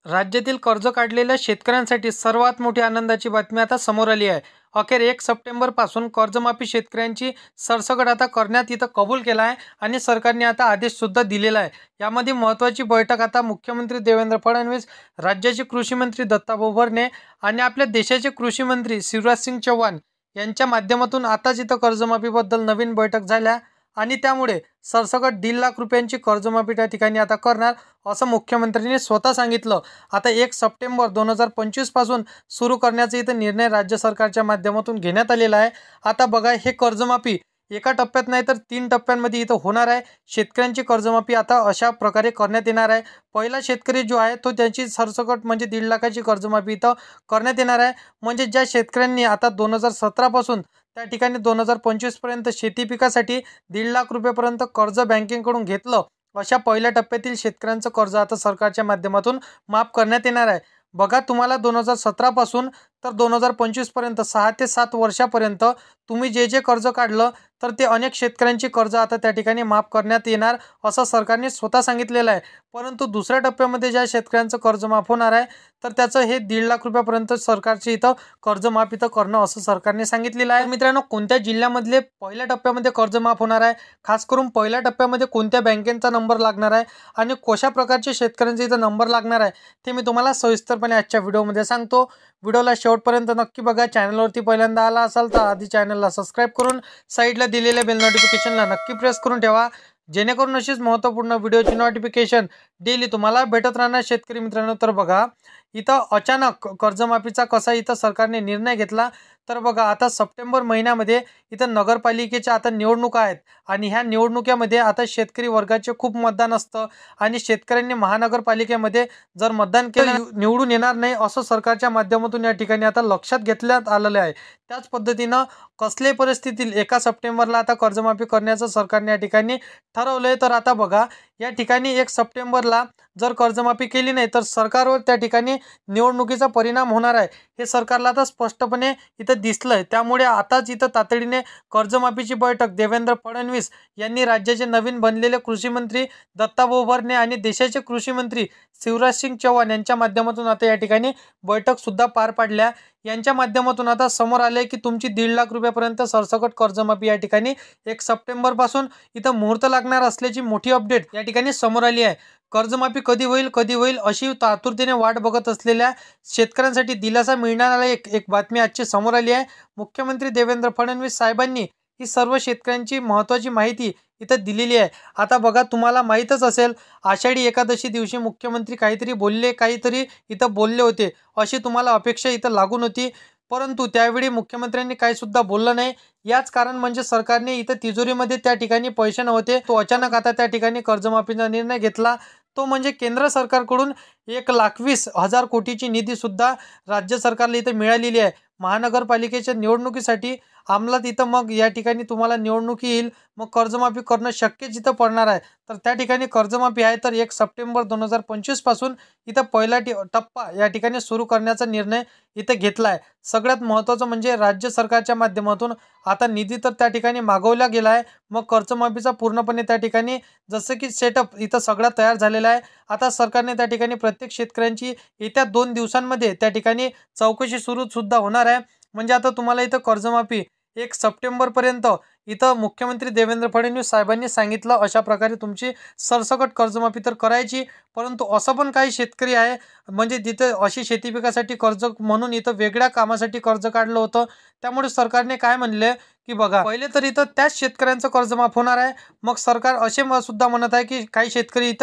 राज्यातील कर्ज काढलेल्या शेतकऱ्यांसाठी सर्वात मोठी आनंदाची बातमी आता समोर आली आहे. अखेर 1 सप्टेंबरपासून कर्जमाफी शेतकऱ्यांची सरसकट आता करण्यात कबूल केला आहे आणि सरकारने आता आदेशसुद्धा दिलेला आहे. यामध्ये महत्त्वाची बैठक आता मुख्यमंत्री देवेंद्र फडणवीस, राज्याचे कृषी मंत्री दत्ताभाऊ भरणे आणि आपल्या देशाचे कृषी मंत्री शिवराजसिंग चौहान यांच्या माध्यमातून आताच कर्जमाफीबद्दल नवीन बैठक झाल्या आणि त्यामुळे सरसकट 1.5 लाख रुपयांची कर्जमाफी त्या ठिकाणी आता करणार असं मुख्यमंत्र्यांनी स्वतः सांगितलं. आता 1 सप्टेंबर 2025 पासून सुरू करण्याचा निर्णय राज्य सरकारच्या माध्यमातून घेण्यात आलेला आहे. आता बघा, हे कर्जमाफी एका टप्प्यात नाही तर 3 टप्प्यांमध्ये होणार आहे. शेतकऱ्यांची कर्जमाफी आता अशा प्रकारे करण्यात येणार आहे. पहिला शेतकरी जो आहे तो त्याची सरसकट म्हणजे 1.5 लाखाची कर्जमाफी करण्यात येणार आहे. म्हणजे ज्या शेतकऱ्यांनी आता 2017 पासून त्या ठिकाणी 2025 पर्यंत शेती पिकासाठी 1.5 लाख रुपयेपर्यंत कर्ज बँकेकडून घेतलं, अशा पहिल्या टप्प्यातील शेतकऱ्यांचं कर्ज आता सरकारच्या माध्यमातून माफ करण्यात येणार आहे. बघा, तुम्हाला 2017 पासून तर 2025 पर्यंत 6 ते 7 वर्षापर्यंत तुम्ही जे कर्ज काढलं तर ते अनेक शेतकऱ्यांची कर्ज आता त्या ठिकाणी माफ करण्यात येणार असं सरकारने स्वतः सांगितलेलं आहे. परंतु दुसऱ्या टप्प्यामध्ये ज्या शेतकऱ्यांचं कर्ज माफ होणार आहे तर त्याचं हे 1.5 लाख रुपयापर्यंत सरकारची कर्ज माफ करणं असं सरकारने सांगितलेलं आहे. मित्रांनो, कोणत्या जिल्ह्यामधले पहिल्या टप्प्यामध्ये कर्ज माफ होणार आहे, खास करून पहिल्या टप्प्यामध्ये कोणत्या बँकेचा नंबर लागणार आहे आणि कशा प्रकारचे शेतकऱ्यांचा नंबर लागणार आहे ते मी तुम्हाला सविस्तरपणे आजच्या व्हिडिओमध्ये सांगतो. व्हिडिओला शेवटपर्यंत नक्की बघा. चॅनलवरती पहिल्यांदा आला असाल तर आधी चॅनलला सबस्क्राईब करून साईडला दिलेल्या बेल नोटिफिकेशनला नक्की प्रेस करून ठेवा, जेणेकरून अशीच महत्त्वपूर्ण व्हिडिओची नोटिफिकेशन डेली तुम्हाला भेटत राहणार. शेतकरी मित्रांनो, तर बघा, अचानक कर्जमाफीचा कसा सरकारने निर्णय घेतला. तर बघा, आता सप्टेंबर महिन्यामध्ये नगरपालिकेच्या आता निवडणुका आहेत आणि ह्या निवडणुकीमध्ये आता शेतकरी वर्गाचे खूप मतदान असतं आणि शेतकऱ्यांनी महानगरपालिकेमध्ये जर मतदान केलं निवडून येणार नाही असं सरकारच्या माध्यमातून या ठिकाणी आता लक्षात घेतल्यात आलेलं आहे. त्याच पद्धतीनं कसल्याही परिस्थितीत 1 सप्टेंबरला आता कर्जमाफी करण्याचं सरकारने या ठिकाणी ठरवलंय. तर आता बघा, या ठिकाणी 1 सप्टेंबरला जर कर्जमाफी केली नाही तर सरकारवर त्या ठिकाणी निवडणुकीचा परिणाम होणार आहे, हे सरकारला आता स्पष्टपणे दिसलंय. त्यामुळे आताच तातडीने कर्जमाफीची बैठक देवेंद्र फडणवीस यांनी राज्याचे नवीन बनलेले कृषी मंत्री दत्ताभाऊ भरणे आणि देशाचे कृषी मंत्री शिवराजसिंग चौहान यांच्या माध्यमातून आता या ठिकाणी बैठक सुद्धा पार पाडल्या. यांच्या माध्यमातून आता समोर आले की तुमची 1.5 लाख रुपयापर्यंत सरसकट कर्जमाफी या ठिकाणी 1 सप्टेंबर पासून मुहूर्त लागणार असल्याची मोठी अपडेट या ठिकाणी समोर आली आहे. कर्जमाफी कधी होईल अशी आतुरतेने वाट बघत असलेल्या शेतकऱ्यांसाठी दिलासा मिळणारा एक बातमी आजची समोर आली आहे. मुख्यमंत्री देवेंद्र फडणवीस साहेबांनी ही सर्व शेतकऱ्यांची महत्त्वाची माहिती दिलेली आहे. आता बघा, तुम्हाला माहीतच असेल, आषाढी एकादशी दिवशी मुख्यमंत्री काहीतरी बोलले होते अशी तुम्हाला अपेक्षा लागून होती. परंतु त्यावेळी मुख्यमंत्र्यांनी काही सुद्धा बोललं नाही. याच कारण म्हणजे सरकारने तिजोरीमध्ये त्या ठिकाणी पैसे नव्हते. तो अचानक आता त्या ठिकाणी कर्जमाफीचा निर्णय घेतला. तो म्हणजे केंद्र सरकारकडून 1,20,000 कोटीची निधी सुद्धा राज्य सरकारला मिळालेली आहे. महानगरपालिकेच्या निवडणुकीसाठी अंमलात मग या ठिकाणी तुम्हाला निवडणूक येईल, मग कर्जमाफी करणं शक्यच पडणार आहे. तर त्या ठिकाणी कर्जमाफी आहे तर 1 सप्टेंबर 2025 पासून पहिला टप्पा या ठिकाणी सुरू करण्याचा निर्णय घेतला आहे. सगळ्यात महत्त्वाचं म्हणजे राज्य सरकारच्या माध्यमातून आता निधी तर त्या ठिकाणी मागवला गेला आहे. मग कर्जमाफीचा पूर्णपणे त्या ठिकाणी जसं की सेटअप सगळा तयार झालेला आहे. आता सरकारने त्या ठिकाणी प्रत्येक शेतकऱ्यांची येत्या 2 दिवसांमध्ये त्या ठिकाणी चौकशी सुद्धा होणार आहे. म्हणजे आता तुम्हाला कर्जमाफी 1 सप्टेंबरपर्यंत मुख्यमंत्री देवेंद्र फडणवीस साहेबांनी सांगितलं अशा प्रकारे तुमची सरसकट कर्जमाफी तर करायची. परंतु असं पण काही शेतकरी आहे म्हणजे अशी शेती पिकासाठी कर्ज म्हणून वेगळ्या कामासाठी कर्ज काढलं होतं. त्यामुळे सरकारने काय म्हणले की बघा, पहिले तर त्याच शेतकऱ्यांचं कर्ज माफ होणार आहे. मग सरकार असे सुद्धा म्हणत आहे की काही शेतकरी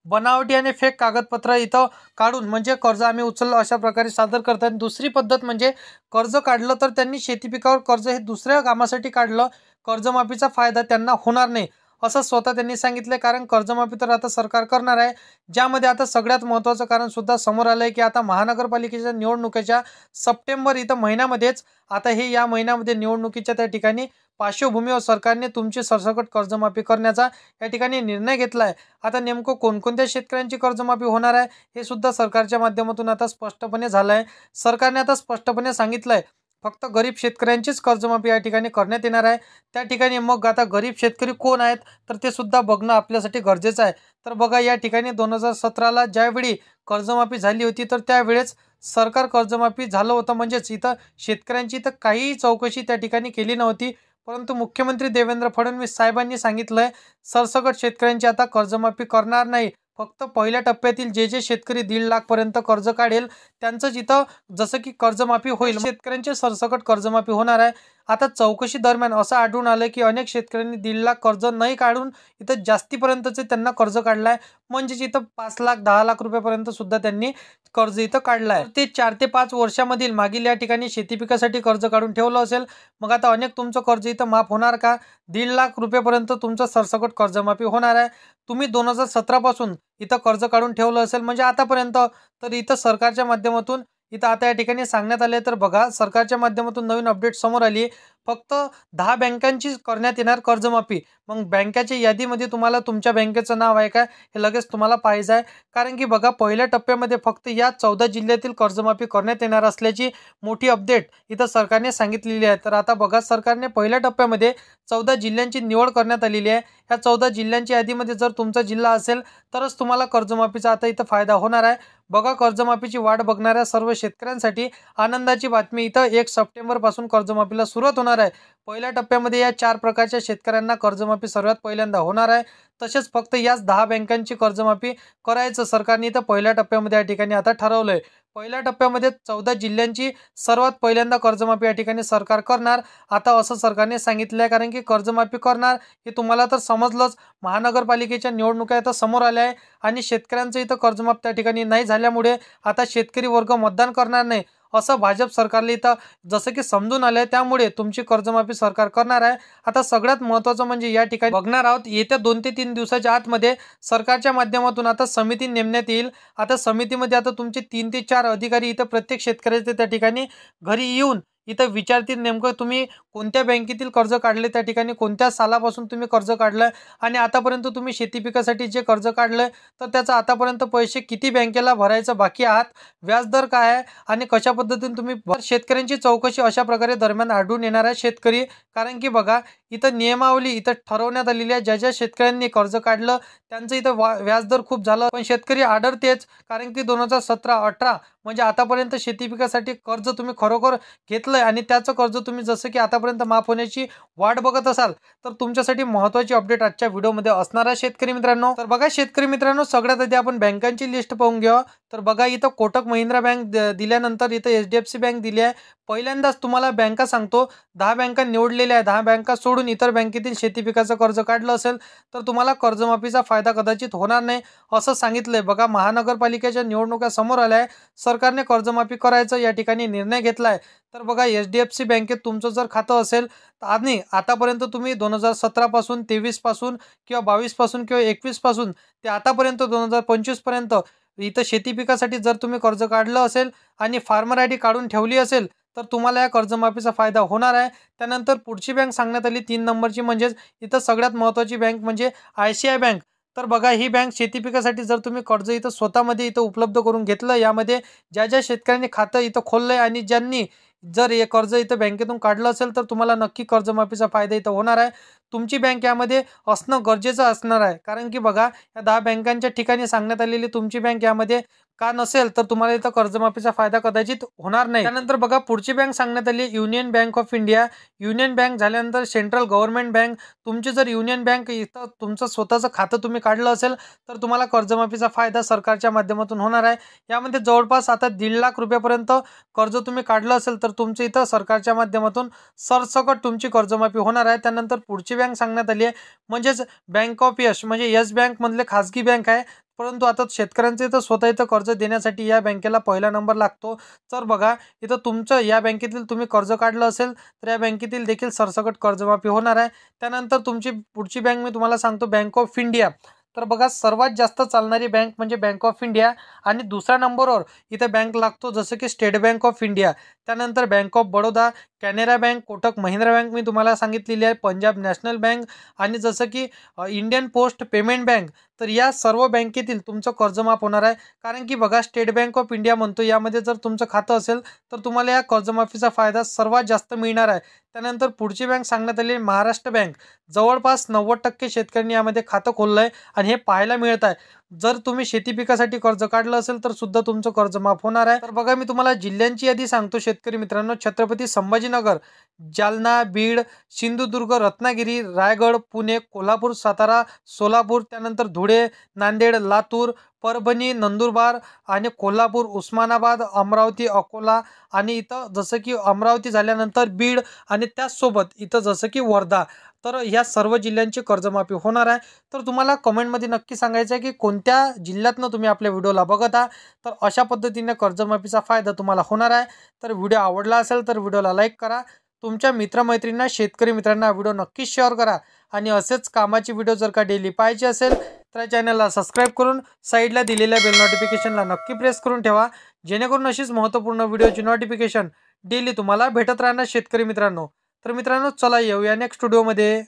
बनावटी आणि फेक कागदपत्र काढून म्हणजे कर्ज आम्ही उचललं अशा प्रकारे सादर करतात. दुसरी पद्धत म्हणजे कर्ज काढलं तर त्यांनी शेती पिकावर कर्ज हे दुसऱ्या कामासाठी काढलं, कर्जमाफीचा फायदा त्यांना होणार नाही असं स्वतः त्यांनी सांगितलं. कारण कर्जमाफी तर आता सरकार करणार आहे. ज्यामध्ये आता सगळ्यात महत्त्वाचं कारण सुद्धा समोर आलं आहे की आता महानगरपालिकेच्या निवडणुकीच्या सप्टेंबर महिन्यामध्येच आता या महिन्यामध्ये निवडणुकीच्या त्या ठिकाणी पार्श्वभूमीवर सरकारने तुमची सरसकट कर्जमाफी करण्याचा या ठिकाणी निर्णय घेतला आहे. आता नेमकं कोणकोणत्या शेतकऱ्यांची कर्जमाफी होणार आहे हे सुद्धा सरकारच्या माध्यमातून आता स्पष्टपणे झालं आहे. सरकारने आता स्पष्टपणे सांगितलं आहे फक्त गरीब शेतकऱ्यांचीच कर्जमाफी या ठिकाणी करण्यात येणार आहे. त्या ठिकाणी मग आता गरीब शेतकरी कोण आहेत तर ते सुद्धा बघणं आपल्यासाठी गरजेचं आहे. तर बघा या ठिकाणी 2017ला ज्यावेळी कर्जमाफी झाली होती तर त्यावेळेस सरकार कर्जमाफी झालं होतं, म्हणजेच इथं शेतकऱ्यांची तर काहीही चौकशी त्या ठिकाणी केली नव्हती. परंतु मुख्यमंत्री देवेंद्र फडणवीस साहेबांनी सांगितलंय सरसकट शेतकऱ्यांची आता कर्जमाफी करणार नाही. फक्त पहिल्या टप्प्यातील जे शेतकरी 1.5 लाख पर्यंत कर्ज काढेल त्यांचंच इथं जसं की कर्जमाफी होईल, शेतकऱ्यांचे सरसकट कर्जमाफी होणार आहे. आता चौकशी दरम्यान असं आढळून आलं की अनेक शेतकऱ्यांनी 1.5 लाख कर्ज नाही काढून इथं जास्तीपर्यंतचे त्यांना कर्ज काढलाय, म्हणजेच इथं 5 लाख 10 लाख रुपयापर्यंत सुद्धा त्यांनी कर्ज इथं काढलाय. ते 4 ते 5 वर्षामधील मागील या ठिकाणी शेती पिकासाठी कर्ज काढून ठेवलं असेल. मग आता अनेक तुमचं कर्ज इथं माफ होणार का? 1.5 लाख रुपयापर्यंत तुमचं सरसकट कर्जमाफी होणार आहे. तुम्ही 2017 पासून इथं कर्ज काढून ठेवलं असेल म्हणजे आतापर्यंत, तर इथं सरकारच्या माध्यमातून इथं आता या ठिकाणी सांगण्यात आले. तर बघा सरकारच्या माध्यमातून नवीन अपडेट समोर आली. फक्त 10 बँकांची करण्यात येणार कर्जमाफी. मग बँकेच्या यादीमध्ये तुम्हाला तुमच्या बँकेचं नाव आहे का हे लगेच तुम्हाला पाहायचं आहे. कारण की बघा पहिल्या टप्प्यामध्ये फक्त या 14 जिल्ह्यातील कर्जमाफी करण्यात येणार असल्याची मोठी अपडेट इथं सरकारने सांगितलेली आहे. तर आता बघा सरकारने पहिल्या टप्प्यामध्ये 14 जिल्ह्यांची निवड करण्यात आलेली आहे. या 14 जिल्ह्यांच्या यादीमध्ये जर तुमचा जिल्हा असेल तरच तुम्हाला कर्जमाफीचा आता इथं फायदा होणार आहे. बघा कर्जमाफीची वाट बघणाऱ्या सर्व शेतकऱ्यांसाठी आनंदाची बातमी. इथं 1 सप्टेंबर पासून कर्जमाफीला सुरुवात होणार आहे. पहिल्या टप्प्यामध्ये या 4 प्रकारच्या शेतकऱ्यांना कर्जमाफी सर्वात पहिल्यांदा होणार आहे. तसेच फक्त याच 10 बँकांची कर्जमाफी करायचं सरकारने इथं पहिल्या टप्प्यामध्ये या ठिकाणी आता ठरवलंय. पहिल्या टप्प्यामध्ये 14 जिल्ह्यांची सर्वात पहिल्यांदा कर्जमाफी या ठिकाणी सरकार करणार. आता असं सरकारने सांगितलं आहे, कारण की कर्जमाफी करणार हे तुम्हाला तर समजलंच. महानगरपालिकेच्या निवडणुका आता समोर आल्या आहे आणि शेतकऱ्यांचं इथं कर्जमाफ त्या ठिकाणी नाही झाल्यामुळे आता शेतकरी वर्ग मतदान करणार नाही असं भाजप सरकारला इथं जसं की समजून आलंय. त्यामुळे तुमची कर्जमाफी सरकार करणार आहे. आता सगळ्यात महत्त्वाचं म्हणजे या ठिकाणी बघणार आहोत येत्या 2 ते 3 दिवसाच्या आतमध्ये सरकारच्या माध्यमातून आता समिती नेमण्यात येईल. आता समितीमध्ये आता तुमचे 3 ते 4 अधिकारी इथं प्रत्येक शेतकऱ्याचे त्या ठिकाणी घरी येऊन इथं विचारतील नेमकं तुम्ही कोणत्या बँकेतील कर्ज काढले, त्या ठिकाणी कोणत्या सालापासून तुम्ही कर्ज काढलं आणि आतापर्यंत तुम्ही शेती पिकासाठी जे कर्ज काढलं तर त्याचा आतापर्यंत पैसे किती बँकेला भरायचं बाकी आहात, व्याजदर काय आहे आणि कशा पद्धतीने तुम्ही शेतकऱ्यांची चौकशी अशा प्रकारे दरम्यान आढळून येणार आहे शेतकरी. कारण की बघा इथं नियमावली इथं ठरवण्यात आलेली आहे. ज्या शेतकऱ्यांनी कर्ज काढलं त्यांचं इथं व्याजदर खूप झालं, पण शेतकरी आढळतेच. कारण की 2017-18 म्हणजे आतापर्यंत शेती पिकासाठी कर्ज तुम्ही खरोखर घेतलंय आणि त्याचं कर्ज तुम्ही जसं की आतापर्यंत माफ होण्याची वाट बघत असाल तर तुमच्यासाठी महत्त्वाची अपडेट आजच्या व्हिडिओमध्ये असणार आहे शेतकरी मित्रांनो. तर बघा शेतकरी मित्रांनो सगळ्यात आधी आपण बँकांची लिस्ट पाहून घेऊ. तर बघा इथं कोटक महिंद्रा बँक दिल्यानंतर इथं HDFC बँक दिली आहे. पहिल्यांदाच तुम्हाला बँका सांगतो 10 बँका निवडलेल्या आहे. 10 बँका सोडून इतर बँकेतील शेती पिकाचं कर्ज काढलं असेल तर तुम्हाला कर्जमाफीचा फायदा कदाचित होणार नाही असं सांगितलंय. बघा महानगरपालिकेच्या निवडणुका समोर आल्या आहे. सरकारने कर्जमाफी करायचं या ठिकाणी निर्णय घेतलाय. तर बघा HDFC बँकेत तुमचं जर खातं असेल आणि आतापर्यंत तुम्ही 2017 पासून 23 पासून किंवा 22 पासून किंवा 21 पासून ते आतापर्यंत 2025 पर्यंत इथं शेती पिकासाठी जर तुम्ही कर्ज काढलं असेल आणि फार्मर ID काढून ठेवली असेल तर तुम्हाला या कर्जमाफीचा फायदा होणार आहे. त्यानंतर पुढची बँक सांगण्यात आली 3 नंबरची, म्हणजेच इथं सगळ्यात महत्त्वाची बँक म्हणजे ICICI बँक. तर बघा ही बँक शेती पिकासाठी जर तुम्ही कर्ज इथं स्वतःमध्ये इथं उपलब्ध करून घेतलं, यामध्ये ज्या शेतकऱ्यांनी खातं इथं खोललंय आणि ज्यांनी जर हे कर्ज इथं बँकेतून काढलं असेल तर तुम्हाला नक्की कर्जमाफीचा फायदा इथं होणार आहे. तुमची बँक यामध्ये असणं गरजेचं असणार आहे. कारण की बघा या 10 बँकांच्या ठिकाणी सांगण्यात आलेली तुमची बँक यामध्ये का नसेल तर तुम्हाला इथं कर्जमाफीचा फायदा कदाचित होणार नाही. त्यानंतर बघा पुढची बँक सांगण्यात आली union bank of India. Union bank झाल्यानंतर सेंट्रल गव्हर्नमेंट बँक. तुमची जर युनियन बँक इथं तुमचं स्वतःचं खातं तुम्ही काढलं असेल तर तुम्हाला कर्जमाफीचा फायदा सरकारच्या माध्यमातून होणार आहे. यामध्ये जवळपास आता 1.5 लाख रुपयापर्यंत कर्ज तुम्ही काढलं असेल तर तुमचं इथं सरकारच्या माध्यमातून सरसकट तुमची कर्जमाफी होणार आहे. त्यानंतर पुढची बँक सांगण्यात आली आहे म्हणजेच बँक ऑफ यश, म्हणजे येस बँक मधले खाजगी बँक आहे. परंतु आता शेतकऱ्यांचं इथं स्वतः इथं कर्ज देण्यासाठी या बँकेला पहिला नंबर लागतो. तर बघा इथं तुमचं या बँकेतील तुम्ही कर्ज काढलं असेल तर या बँकेतील देखील सरसकट कर्जमाफी होणार आहे. त्यानंतर तुमची पुढची बँक मी तुम्हाला सांगतो बँक ऑफ इंडिया. तर बघा सर्वात जास्त चालणारी बँक म्हणजे बँक ऑफ इंडिया आणि दुसऱ्या नंबरवर इथं बँक लागतो जसं की स्टेट बँक ऑफ इंडिया. त्यानंतर Bank of Baroda, Canara Bank, Kotak Mahindra Bank मी तुम्हाला सांगितलेली आहे, पंजाब नॅशनल बँक आणि जसं की इंडियन पोस्ट पेमेंट बँक. तर या सर्व बँकेतील तुमचं कर्ज माफ होणार आहे. कारण की बघा, स्टेट बँक ऑफ इंडिया म्हणतो यामध्ये जर तुमचं खातं असेल तर तुम्हाला या कर्जमाफीचा फायदा सर्वात जास्त मिळणार आहे. त्यानंतर पुढची बँक सांगण्यात आली महाराष्ट्र बँक. जवळपास 90% शेतकऱ्यांनी यामध्ये खातं खोललं आहे आणि हे पाहायला मिळत आहे. जर तुम्ही शेती पिकासाठी कर्ज काढलं असेल तर सुद्धा तुमचं कर्ज माफ होणार आहे. तर बघा, मी तुम्हाला जिल्ह्यांची यादी सांगतो शेतकरी मित्रांनो. छत्रपती संभाजीनगर, जालना, बीड, सिंधुदुर्ग, रत्नागिरी, रायगड, पुणे, कोल्हापूर, सातारा, सोलापूर, त्यानंतर धुळे, नांदेड, लातूर, परभणी, नंदुरबार आणि कोल्हापूर, उस्मानाबाद, अमरावती, अकोला आणि इथं जसं की अमरावती झाल्यानंतर बीड आणि त्याचसोबत इथं जसं की वर्धा. तर ह्या सर्व जिल्ह्यांची कर्जमाफी होणार आहे. तर तुम्हाला कमेंटमध्ये नक्की सांगायचं आहे की कोणत्या जिल्ह्यातनं तुम्ही आपल्या व्हिडिओला बघत आहात. तर अशा पद्धतीने कर्जमाफीचा फायदा तुम्हाला होणार आहे. तर व्हिडिओ आवडला असेल तर व्हिडिओला लाईक करा. तुमच्या मित्रमैत्रिणींना, शेतकरी मित्रांना व्हिडिओ नक्कीच शेअर करा. आणि असेच कामाची व्हिडिओ जर का डेली पाहिजे असेल तर चॅनलला सबस्क्राईब करून साईडला दिलेल्या बेल नोटिफिकेशनला नक्की प्रेस करून ठेवा, जेणेकरून अशीच महत्त्वपूर्ण व्हिडिओची नोटिफिकेशन डेली तुम्हाला भेटत राहणार शेतकरी मित्रांनो. तर मित्रांनो, चला येऊया नेक्स्ट व्हिडिओमध्ये.